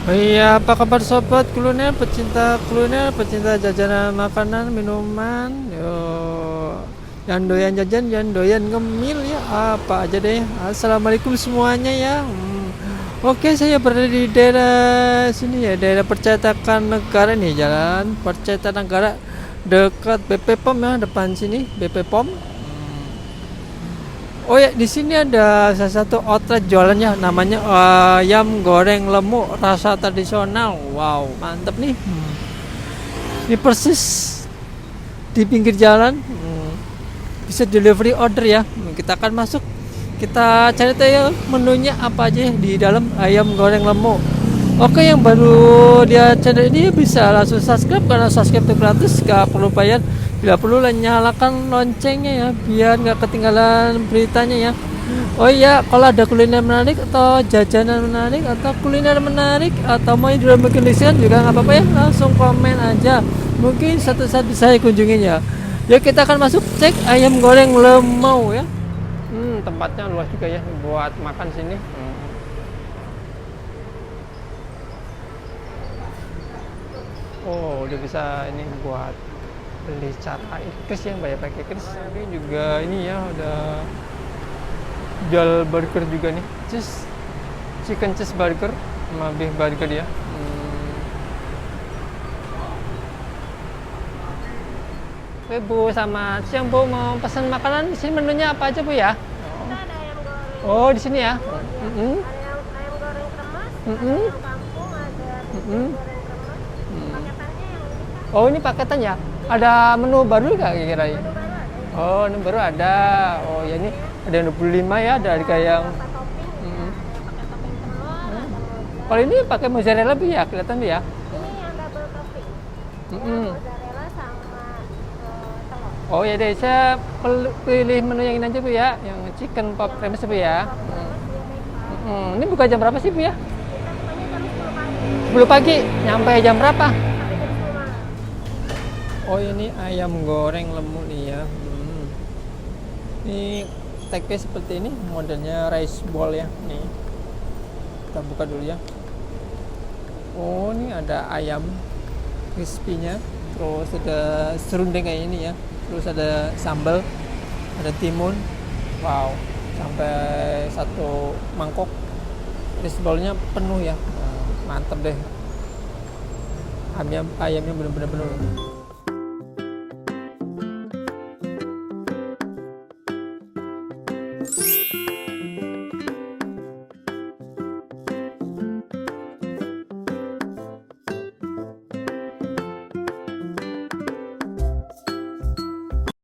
Oh iya, apa kabar sobat kuliner, pecinta jajanan makanan, minuman, yo, yang doyan jajan, yang doyan ngemil ya, apa aja deh. Assalamualaikum semuanya ya. Oke, saya berada di daerah sini ya, daerah percetakan negara nih, jalan percetakan negara dekat BP POM ya, depan sini BP POM. Oh ya, di sini ada salah satu outlet jualannya namanya ayam goreng lemuk rasa tradisional. Wow, mantep nih. Ini persis di pinggir jalan. Bisa delivery order ya. Kita akan masuk. Kita cari tahu ya menunya apa aja di dalam ayam goreng lemuk. Oke, yang baru dia channel ini bisa langsung subscribe karena subscribe itu gratis, gak perlu bayar. Bila perlu nyalakan loncengnya ya biar nggak ketinggalan beritanya ya. Oh iya, kalau ada kuliner menarik atau jajanan menarik atau kuliner menarik atau mau jual bikin listeran juga nggak apa-apa ya, langsung komen aja. Mungkin satu saat bisa saya kunjungin ya. Ya kita akan masuk cek ayam goreng lemau ya. Tempatnya luas juga ya buat makan sini. Oh, udah bisa ini buat beli cara ikris yang banyak pakai ikris. Tapi juga ini ya udah jual burger juga nih, chicken cheese burger sama beef burger ya. Oke Bu, sama siang Bu, mau pesan makanan di sini menunya apa aja Bu ya? Kita ada ayam goreng. Oh di sini ya. Ayam ayam goreng kremes, ada ayam kampung, ada goreng kremes. Paketannya yang ini Kak. Oh ini paketan ya. Ada menu baru nggak kira-kira? Menu baru ada. Oh ini baru ada. Oh ya ini ada yang 25 ya, ada harga yang. Beberapa topping, ada pakai topping telur, ada mozzarella. Kalau ini pakai mozzarella Bu ya, kelihatan Bu ya. Ini yang double topping. Mozzarella sama telur. Oh ya deh, saya pilih menu yang ini aja Bu ya, yang chicken pop kremes Bu ya. Ini buka jam berapa sih Bu ya? Kita bukanya jam 10 pagi 10 pagi, nyampe jam berapa? sampai jam 10 malam. Oh ini ayam goreng lemuk nih ya. Ini tagnya seperti ini, modelnya rice ball ya. Nih, kita buka dulu ya. Oh ini ada ayam crispy-nya, terus ada serundeng kayak ini ya. Terus ada sambal, ada timun. Wow, sampai satu mangkok. Rice ball-nya penuh ya. Mantep deh. Ayamnya bener-bener penuh.